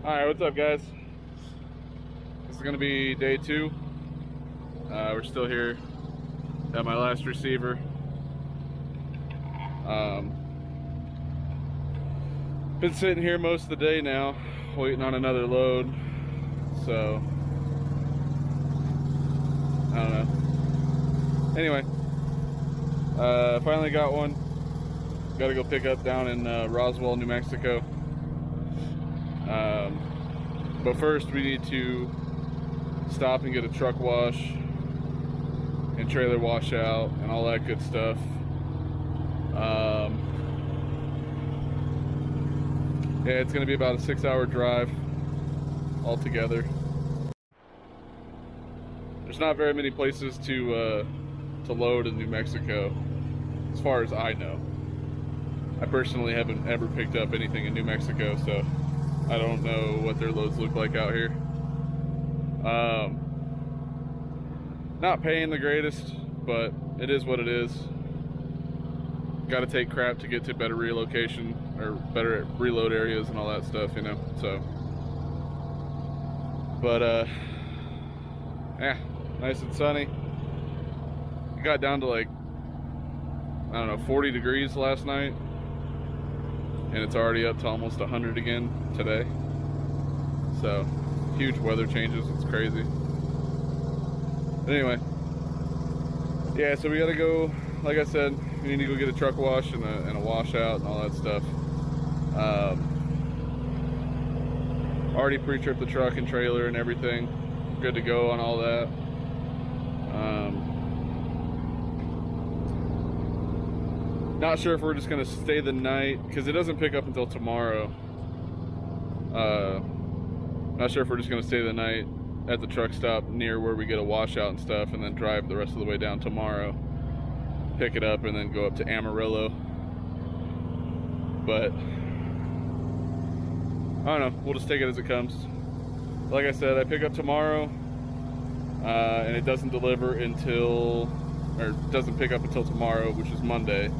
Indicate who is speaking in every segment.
Speaker 1: Alright, what's up, guys? This is going to be day 2. We're still here at my last receiver. Been sitting here most of the day now, waiting on another load. So, I don't know. Anyway, finally got one. Got to go pick up down in Roswell, New Mexico. But first we need to stop and get a truck wash and trailer washout and all that good stuff. Yeah, it's going to be about a 6-hour drive altogether. There's not very many places to load in New Mexico, as far as I know. I personally haven't ever picked up anything in New Mexico, so I don't know what their loads look like out here. Not paying the greatest, but it is what it is. Got to take crap to get to better relocation or better reload areas and all that stuff, you know. So, but yeah, nice and sunny. It got down to like, I don't know, 40 degrees last night. And it's already up to almost 100 again today. So, huge weather changes, it's crazy. But anyway, yeah, so we gotta go, like I said, we need to go get a truck wash and a washout and all that stuff. Already pre-tripped the truck and trailer and everything. Good to go on all that. Not sure if we're just gonna stay the night because it doesn't pick up until tomorrow. Not sure if we're just gonna stay the night at the truck stop near where we get a washout and stuff, and then drive the rest of the way down tomorrow, pick it up, and then go up to Amarillo. But I don't know. We'll just take it as it comes. Like I said, I pick up tomorrow, and it doesn't deliver until, or doesn't pick up until tomorrow, which is Monday.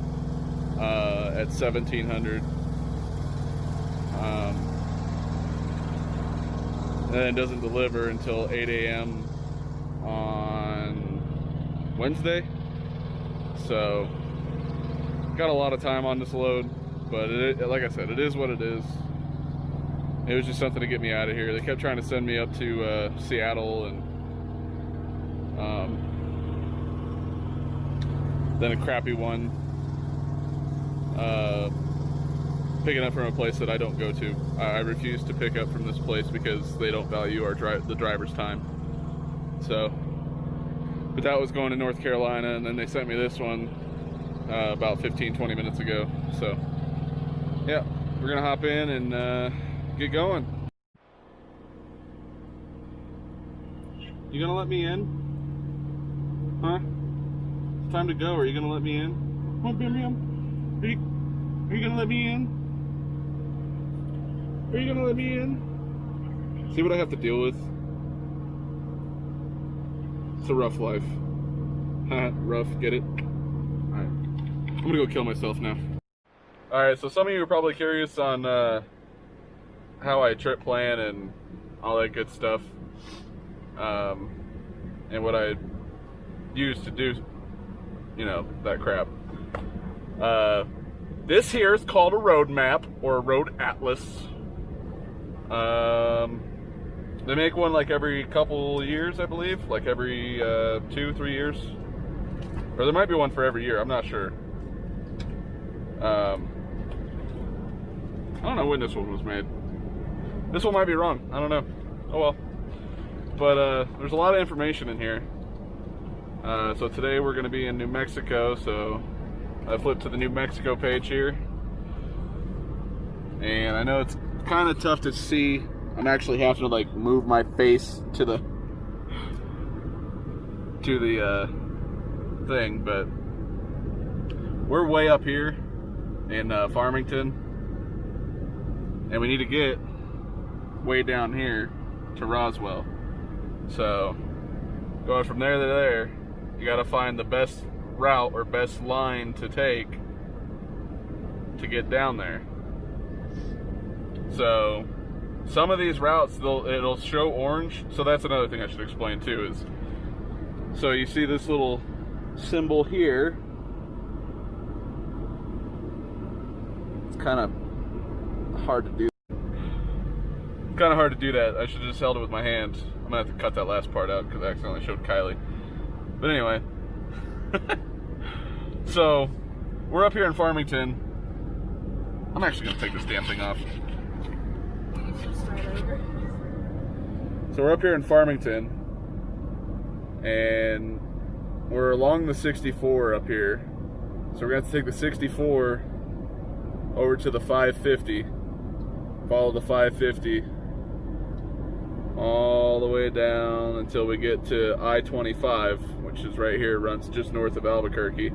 Speaker 1: At 1700, and then it doesn't deliver until 8 a.m. on Wednesday. So got a lot of time on this load, but like I said, it is what it is. It was just something to get me out of here. They kept trying to send me up to Seattle, and then a crappy one. Picking up from a place that I don't go to. I refuse to pick up from this place because they don't value the driver's time. So, but that was going to North Carolina, and then they sent me this one about 15-20 minutes ago. So, yeah, we're gonna hop in and get going. You gonna let me in? Huh? It's time to go. Are you gonna let me in? Come on, Bim. Are you gonna let me in? Are you gonna let me in? See what I have to deal with? It's a rough life. Rough, get it? Alright. I'm gonna go kill myself now. Alright, so some of you are probably curious on how I trip plan and all that good stuff. And what I use to do, you know, that crap. This here is called a road map or a road atlas. They make one like every couple years, I believe, like every 2-3 years, or there might be one for every year. I'm not sure. I don't know when this one was made. This one might be wrong. I don't know. Oh well. But there's a lot of information in here. So today we're going to be in New Mexico, so I flipped to the New Mexico page here, and I know it's kind of tough to see. I'm actually having to like move my face to the thing, but we're way up here in Farmington, and we need to get way down here to Roswell. So going from there to there, you got to find the best route or best line to take to get down there. So some of these routes, it'll show orange. So that's another thing I should explain too is, so you see this little symbol here. It's kind of hard to do. Kind of hard to do that. I should have just held it with my hand. I'm gonna have to cut that last part out because I accidentally showed Kylie. But anyway, so we're up here in Farmington. I'm actually gonna take this damn thing off. So we're up here in Farmington, and we're along the 64 up here. So we're gonna have to take the 64 over to the 550. Follow the 550 all the way down until we get to I-25, which is right here, runs just north of Albuquerque.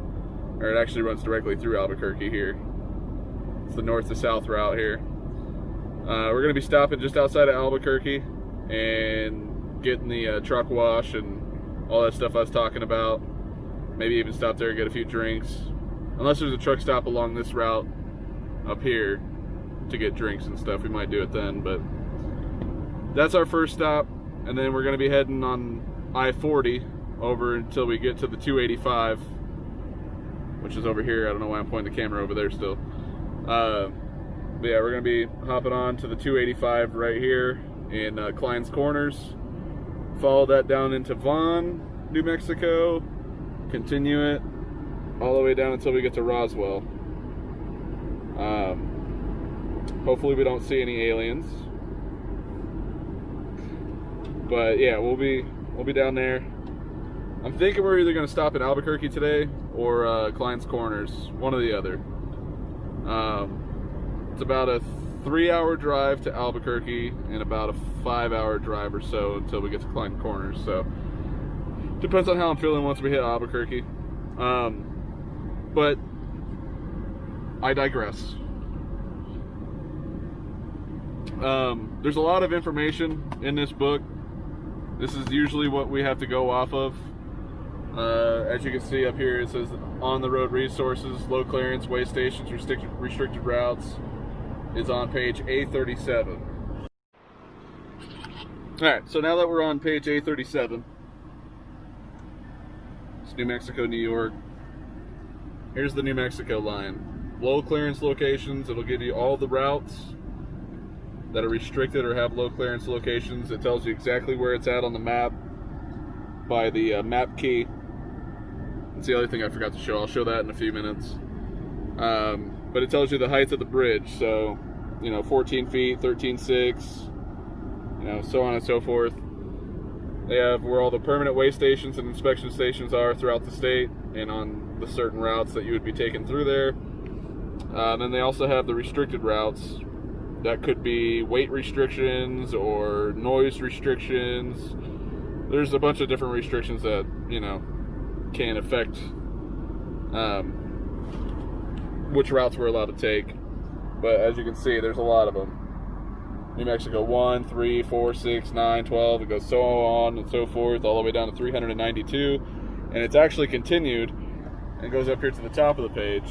Speaker 1: Or it actually runs directly through Albuquerque here. It's the north to south route here. We're going to be stopping just outside of Albuquerque and getting the truck wash and all that stuff I was talking about. Maybe even stop there and get a few drinks. Unless there's a truck stop along this route up here to get drinks and stuff, we might do it then. But that's our first stop, and then we're going to be heading on I-40 over until we get to the 285, which is over here. I don't know why I'm pointing the camera over there still. But yeah, we're going to be hopping on to the 285 right here in Klein's Corners. Follow that down into Vaughn, New Mexico. Continue it all the way down until we get to Roswell. Hopefully we don't see any aliens. But yeah, we'll be down there. I'm thinking we're either going to stop in Albuquerque today or Klein's Corners, one or the other. It's about a 3-hour drive to Albuquerque and about a 5-hour drive or so until we get to Klein's Corners. So depends on how I'm feeling once we hit Albuquerque. But I digress. There's a lot of information in this book. This is usually what we have to go off of. As you can see up here, it says on-the-road resources, low clearance, way stations, restricted routes is on page A37. Alright, so now that we're on page A37, it's New Mexico, New York. Here's the New Mexico line. Low clearance locations, it'll give you all the routes that are restricted or have low clearance locations. It tells you exactly where it's at on the map by the map key. That's the other thing I forgot to show. I'll show that in a few minutes. But it tells you the height of the bridge. So, 14 feet, 13.6, so on and so forth. They have where all the permanent way stations and inspection stations are throughout the state and on the certain routes that you would be taking through there. Then they also have the restricted routes. That could be weight restrictions or noise restrictions. There's a bunch of different restrictions that, can affect which routes we're allowed to take. But as you can see, there's a lot of them. New Mexico 1, 3, 4, 6, 9, 12. It goes so on and so forth all the way down to 392. And it's actually continued and goes up here to the top of the page,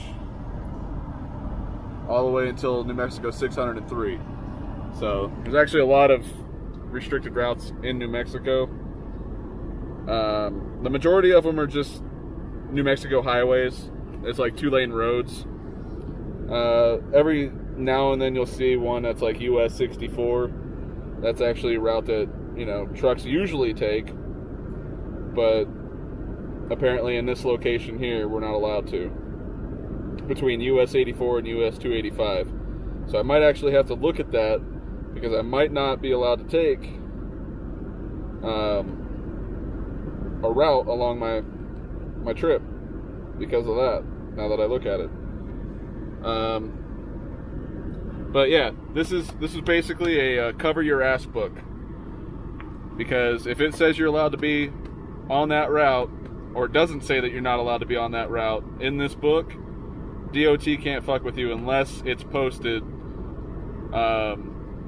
Speaker 1: all the way until New Mexico 603. So there's actually a lot of restricted routes in New Mexico. The majority of them are just New Mexico highways. It's like 2-lane roads. Every now and then you'll see one that's like US 64. That's actually a route that, trucks usually take. But apparently in this location here, we're not allowed to. Between US 84 and US 285. So I might actually have to look at that, because I might not be allowed to take a route along my trip because of that, now that I look at it. But yeah, this is basically a cover your ass book, because if it says you're allowed to be on that route, or it doesn't say that you're not allowed to be on that route in this book, DOT can't fuck with you unless it's posted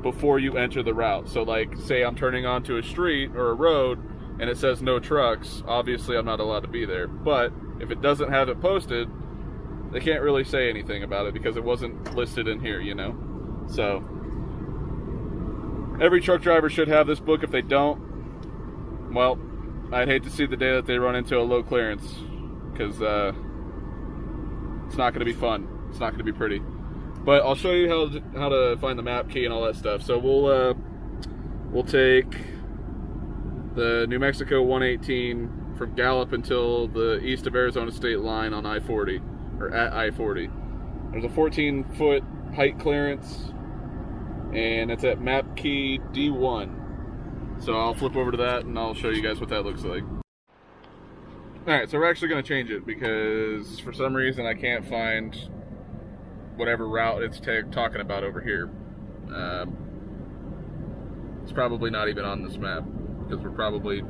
Speaker 1: before you enter the route. So like, say I'm turning onto a street or a road and it says no trucks, obviously I'm not allowed to be there. But if it doesn't have it posted, they can't really say anything about it because it wasn't listed in here, So Every truck driver should have this book. If they don't, well, I'd hate to see the day that they run into a low clearance, because it's not going to be fun. It's not going to be pretty. But I'll show you how to find the map key and all that stuff. So we'll take the New Mexico 118 from Gallup until the east of Arizona state line on I-40, or at I-40. There's a 14-foot height clearance, and it's at map key D1. So I'll flip over to that and I'll show you guys what that looks like. Alright, so we're actually going to change it because for some reason I can't find whatever route it's talking about over here. It's probably not even on this map because we're probably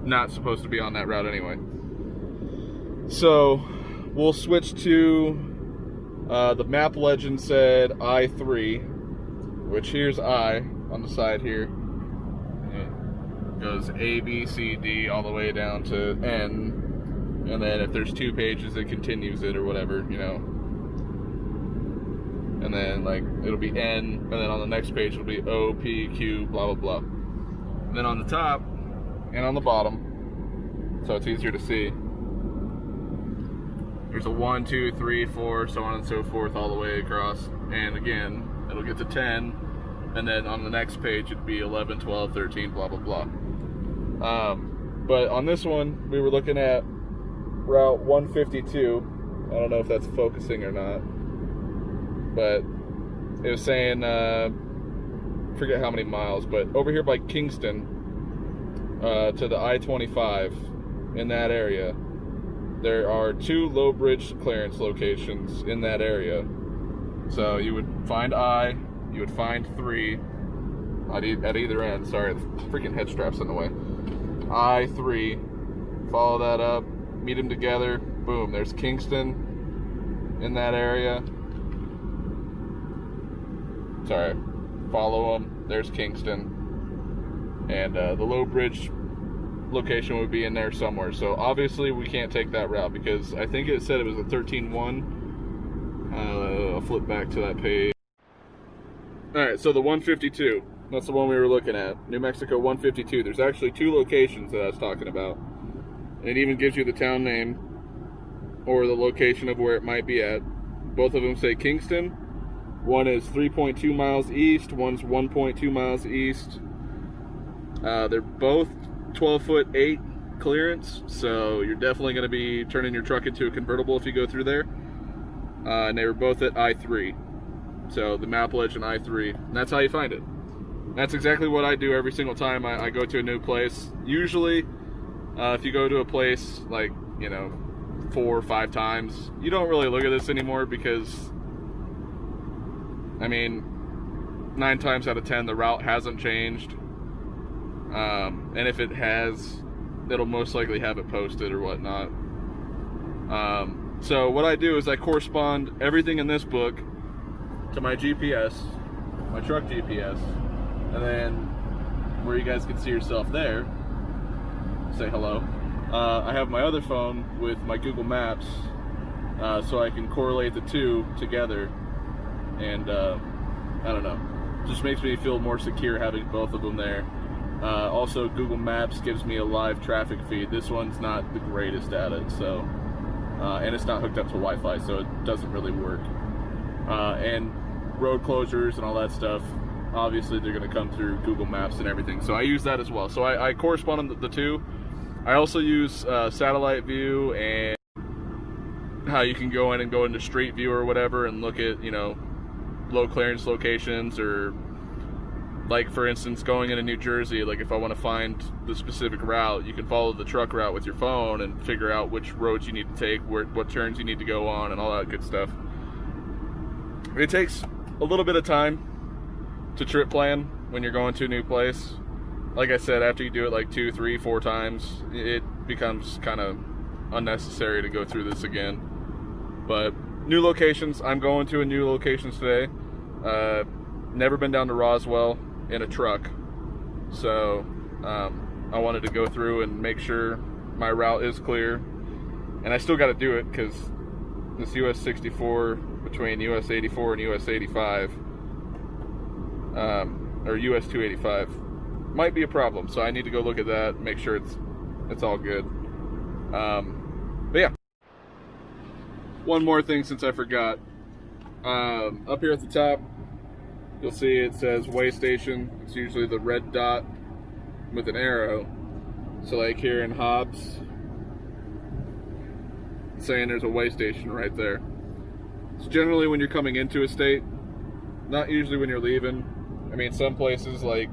Speaker 1: not supposed to be on that route anyway. So we'll switch to the map legend said I-3, which here's I on the side here. It goes A, B, C, D all the way down to N. And then if there's 2 pages, it continues it or whatever, you know. And then like it'll be N, and then on the next page it'll be O, P, Q, blah blah blah. And then on the top and on the bottom, so it's easier to see, there's a 1, 2, 3, 4, so on and so forth all the way across. And again, it'll get to 10, and then on the next page it'd be 11, 12, 13, blah blah blah. But on this one, we were looking at Route 152. I don't know if that's focusing or not, but it was saying, forget how many miles, but over here by Kingston to the I-25 in that area, there are 2 low bridge clearance locations in that area. So you would find I, you would find 3 at either end. Sorry, the freaking head strap's in the way. I-3, follow that up, meet them together, boom, there's Kingston in that area. Sorry, follow them, there's Kingston. And the low bridge location would be in there somewhere. So obviously we can't take that route because I think it said it was a 13-1. I'll flip back to that page. Alright, so the 152, that's the one we were looking at. New Mexico 152. There's actually 2 locations that I was talking about. And it even gives you the town name or the location of where it might be at. Both of them say Kingston. One is 3.2 miles east, one's 1.2 miles east. They're both 12-foot 8 clearance, so you're definitely going to be turning your truck into a convertible if you go through there. And they were both at I-3. So the map legend I-3, and that's how you find it. That's exactly what I do every single time I go to a new place. Usually, if you go to a place like, you know, 4 or 5 times, you don't really look at this anymore because, I mean, 9 times out of 10 the route hasn't changed. And if it has, it'll most likely have it posted or whatnot. So what I do is I correspond everything in this book to my GPS, my truck GPS, and then where you guys can see yourself there, say hello. I have my other phone with my Google Maps, so I can correlate the 2 together, and I don't know, just makes me feel more secure having both of them there. Also, Google Maps gives me a live traffic feed. This one's not the greatest at it, so and it's not hooked up to Wi-Fi, so it doesn't really work. And road closures and all that stuff, obviously they're going to come through Google Maps and everything, so I use that as well. So I correspond on the 2. I also use satellite view, and how you can go in and go into street view or whatever and look at, you know, low clearance locations, or like for instance going into New Jersey, like if I want to find the specific route, you can follow the truck route with your phone and figure out which roads you need to take, what turns you need to go on, and all that good stuff. It takes a little bit of time to trip plan when you're going to a new place. Like I said, after you do it like 2, 3, 4 times, it becomes kind of unnecessary to go through this again. But new locations, I'm going to a new location today. Never been down to Roswell in a truck, so I wanted to go through and make sure my route is clear. And I still got to do it because this US 64 between US 84 and US 85, or US 285. Might be a problem, so I need to go look at that, make sure it's all good. But yeah. One more thing since I forgot. Up here at the top, you'll see it says way station. It's usually the red dot with an arrow. So like here in Hobbs, it's saying there's a way station right there. It's generally when you're coming into a state, not usually when you're leaving. I mean, some places like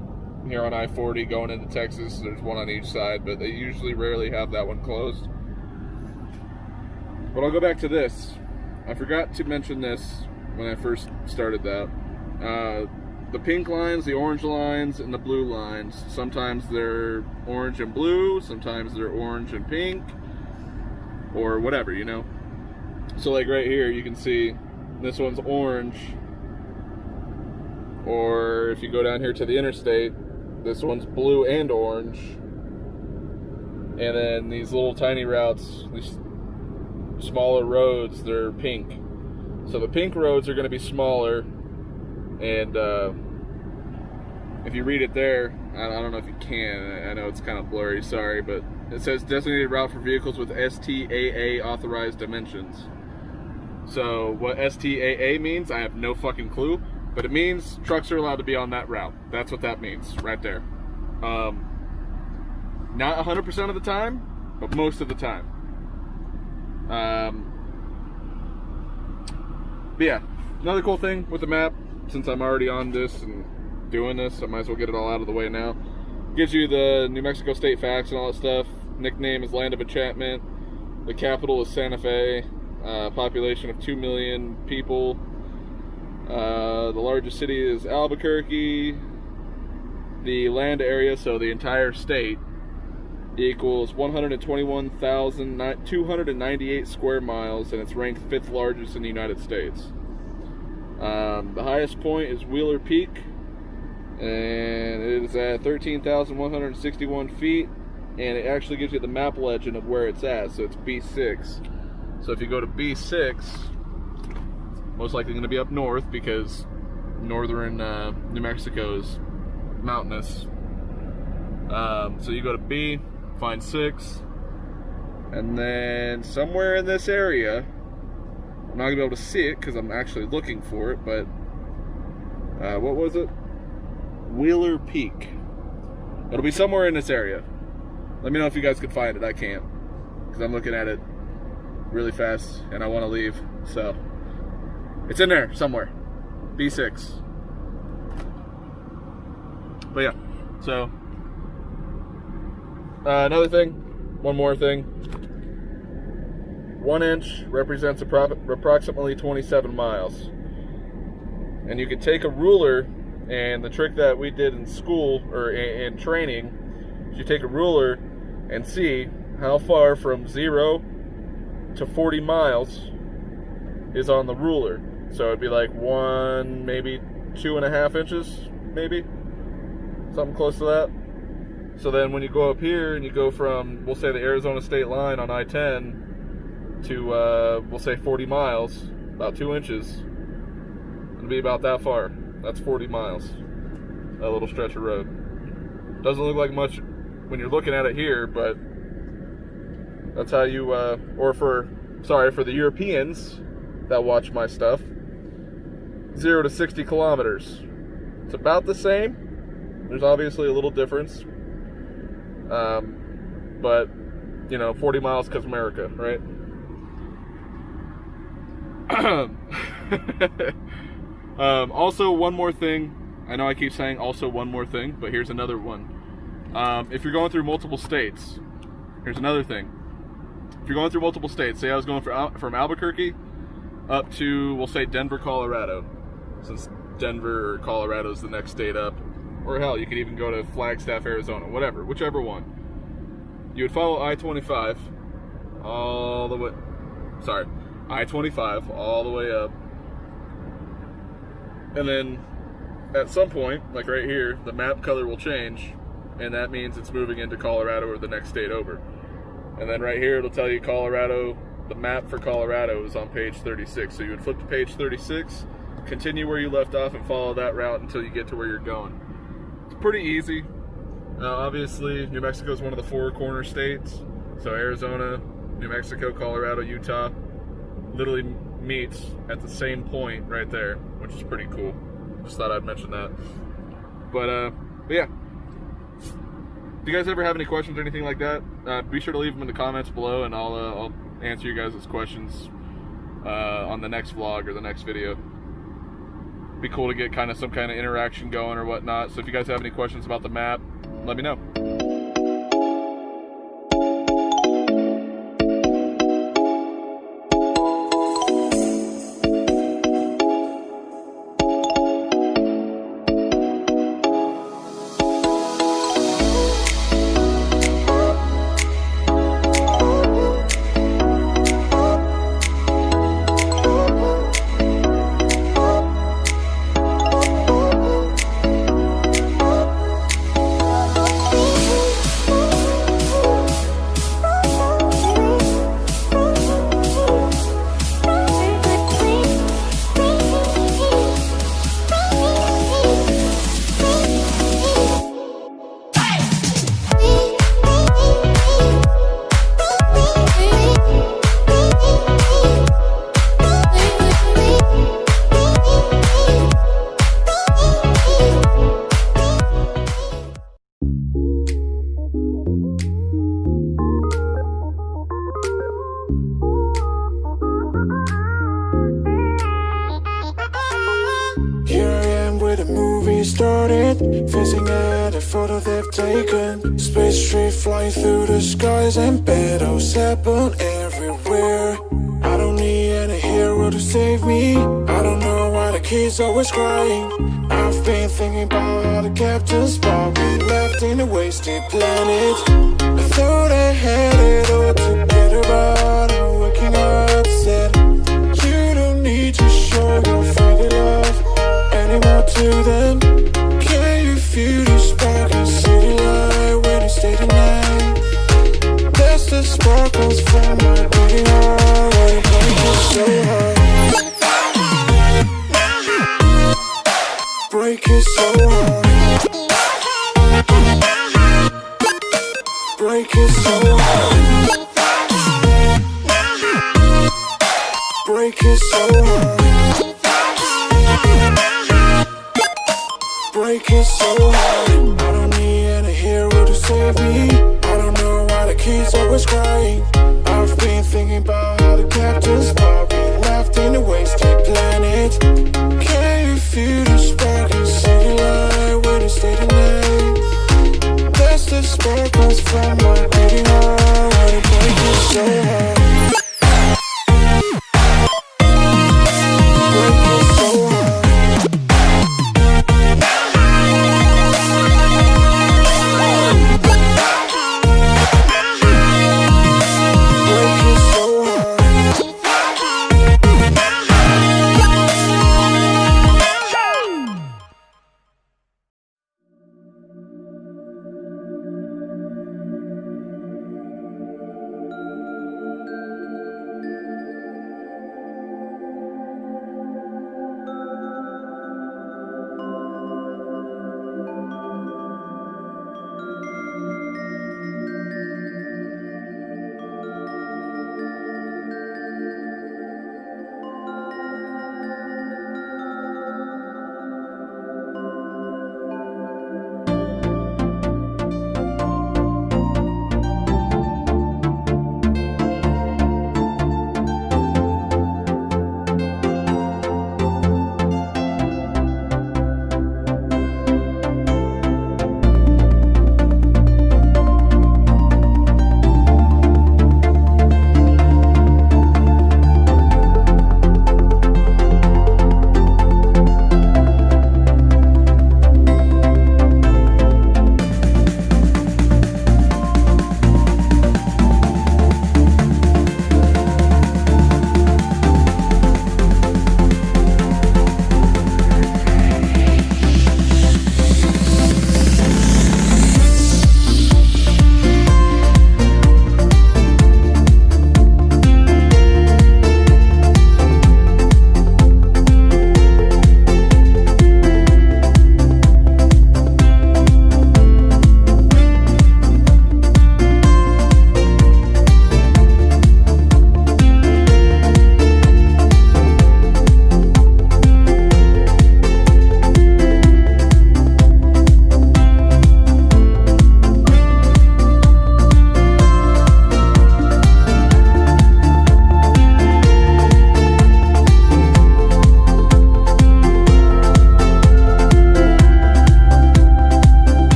Speaker 1: here on I-40 going into Texas, there's one on each side, but they usually rarely have that one closed. But I'll go back to this. I forgot to mention this when I first started that. The pink lines, the orange lines, and the blue lines, sometimes they're orange and blue, sometimes they're orange and pink, or whatever, you know? So like right here, you can see this one's orange, or if you go down here to the interstate, this one's blue and orange, and then these little tiny routes, these smaller roads, they're pink. So the pink roads are going to be smaller, and if you read it there, I don't know if you can, I know it's kind of blurry, sorry, but it says designated route for vehicles with STAA authorized dimensions. So what STAA means, I have no fucking clue, but it means trucks are allowed to be on that route. That's what that means, right there. Not 100% of the time, but most of the time. But yeah, another cool thing with the map, since I'm already on this and doing this, I might as well get it all out of the way now. Gives you the New Mexico state facts and all that stuff. Nickname is Land of Enchantment. The capital is Santa Fe. Population of 2 million people. The largest city is Albuquerque. The land area, so the entire state, equals 121,298 square miles, and it's ranked 5th largest in the United States. The highest point is Wheeler Peak, and it is at 13,161 feet, and it actually gives you the map legend of where it's at, so it's B6. So if you go to B6, most likely going to be up north, because northern New Mexico is mountainous. So you go to B, find 6, and then somewhere in this area, I'm not going to be able to see it because I'm actually looking for it, but what was it? Wheeler Peak. It'll be somewhere in this area. Let me know if you guys can find it. I can't, because I'm looking at it really fast and I want to leave, so it's in there somewhere. B6. But yeah, so another thing, one more thing. 1 inch represents approximately 27 miles. And you can take a ruler, and the trick that we did in school, or in training, is you take a ruler and see how far from 0 to 40 miles is on the ruler. So it'd be like 1, maybe 2.5 inches, maybe, something close to that. So then when you go up here and you go from, we'll say, the Arizona state line on I-10 to, we'll say 40 miles, about 2 inches, it'll be about that far. That's 40 miles, that little stretch of road. Doesn't look like much when you're looking at it here, but that's how you, for the Europeans that watch my stuff, 0 to 60 kilometers. It's about the same. There's obviously a little difference. But, 40 miles because America, right? Also, one more thing. I know I keep saying also one more thing, but here's another one. If you're going through multiple states, here's another thing. If you're going through multiple states, say I was going from Albuquerque up to, we'll say, Denver, Colorado, since Denver or Colorado is the next state up, or hell, you could even go to Flagstaff, Arizona, whatever, whichever one. You would follow I-25 all the way, I-25 all the way up, and then at some point, like right here, the map color will change, and that means it's moving into Colorado or the next state over. And then right here, it'll tell you Colorado, the map for Colorado is on page 36. So you would flip to page 36, continue where you left off, and follow that route until you get to where you're going. It's pretty easy. Obviously, New Mexico is one of the four corner states. So Arizona, New Mexico, Colorado, Utah literally meets at the same point right there, which is pretty cool. Just thought I'd mention that. But yeah. If you guys ever have any questions or anything like that, be sure to leave them in the comments below, and I'll answer you guys' questions on the next vlog or the next video. Be cool to get some kind of interaction going or whatnot. So if you guys have any questions about the map, let me know.
Speaker 2: Started facing at a photo they've taken. Space tree flying through the skies, and battles happen everywhere. I don't need any hero to save me. I don't know why the kids always crying. I've been thinking about how the captain's spot we left in a wasted planet. I thought I had it all together, but I'm waking up sad. You don't need to show your fairy love anymore to them. Can you feel the spark in city light when you stay the night? That's the sparkles from my beating heart. Why you break it so hard? Break it so hard. Break it so hard. Break it so hard. Break it so hard. I don't need any hero to save me. I don't know why the kids always crying. I've been thinking about how the captain's spot we left in a wasted planet. Can you feel the spark in city light when you stay the night? That's the sparkles from my beating heart. Why you break it so hard? Break it so hard.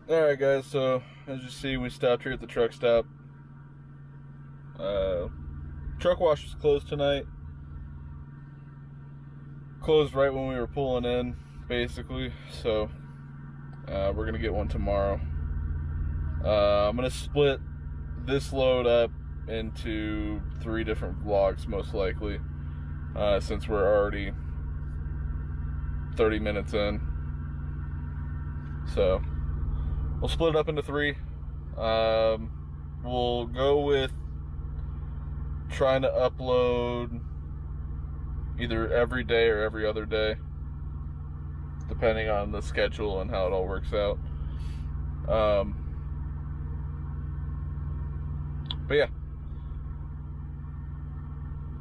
Speaker 1: Alright guys, so as you see, we stopped here at the truck stop. Truck wash was closed tonight. Closed right when we were pulling in, basically. So we're gonna get one tomorrow. I'm gonna split this load up into 3 different vlogs, most likely, since we're already 30 minutes in. So we'll split it up into 3. We'll go with trying to upload either every day or every other day, depending on the schedule and how it all works out. But yeah,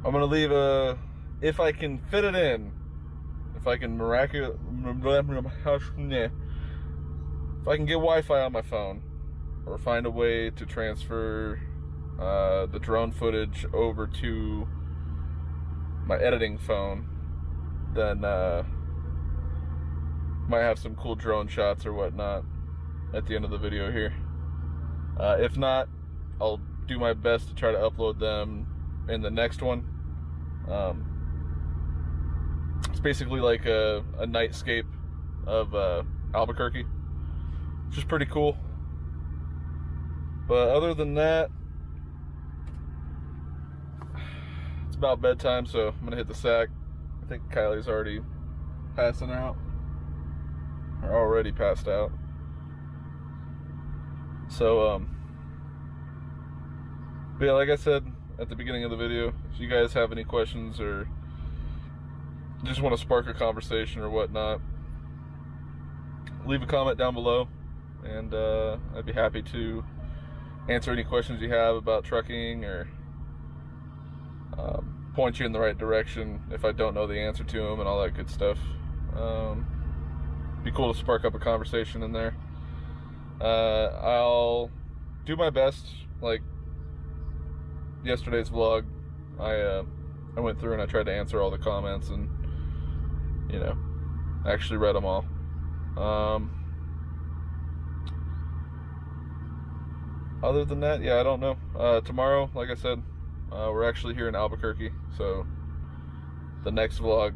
Speaker 1: I'm gonna leave if I can fit it in, if I can if I can get Wi-Fi on my phone, or find a way to transfer the drone footage over to my editing phone, then might have some cool drone shots or whatnot at the end of the video here. If not, I'll do my best to try to upload them in the next one. It's basically like a nightscape of Albuquerque, which is pretty cool. But other than that, it's about bedtime, so I'm gonna hit the sack. I think Kylie's already passing out, or already passed out. So but yeah, like I said at the beginning of the video, if you guys have any questions or just want to spark a conversation or whatnot, leave a comment down below, and I'd be happy to answer any questions you have about trucking, or point you in the right direction if I don't know the answer to them and all that good stuff. Be cool to spark up a conversation in there. I'll do my best. Like yesterday's vlog, I went through and I tried to answer all the comments, and you know, actually read them all. Other than that, yeah, I don't know. Tomorrow, like I said, we're actually here in Albuquerque, so the next vlog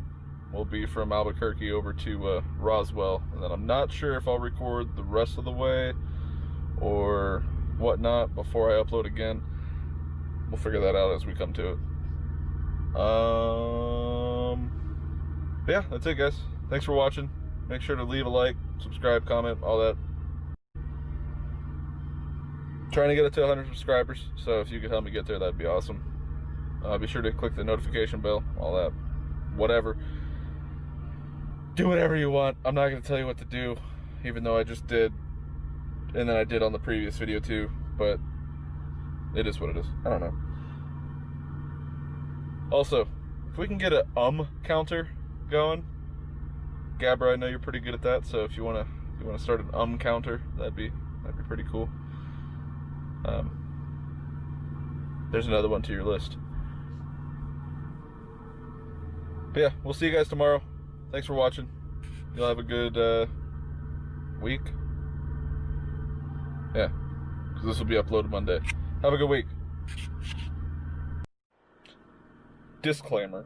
Speaker 1: will be from Albuquerque over to Roswell, and then I'm not sure if I'll record the rest of the way or whatnot before I upload again. We'll figure that out as we come to it. But yeah, that's it, guys. Thanks for watching. Make sure to leave a like, subscribe, comment, all that. Trying to get it to 100 subscribers, so if you could help me get there, that'd be awesome. Be sure to click the notification bell, all that, whatever. Do whatever you want. I'm not going to tell you what to do, even though I just did, and then I did on the previous video too, but it is what it is. I don't know. Also, if we can get a counter going, Gabra, I know you're pretty good at that, so if you wanna start an counter, that'd be pretty cool. There's another one to your list. But yeah, we'll see you guys tomorrow. Thanks for watching. You'll have a good week. Yeah, because this will be uploaded Monday. Have a good week. Disclaimer.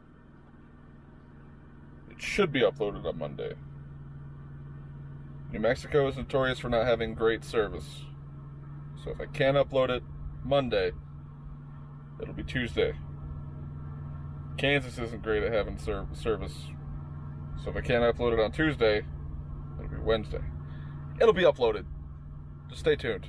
Speaker 1: It should be uploaded on Monday. New Mexico is notorious for not having great service. So if I can't upload it Monday, it'll be Tuesday. Kansas isn't great at having service. So if I can't upload it on Tuesday, it'll be Wednesday. It'll be uploaded. Just stay tuned.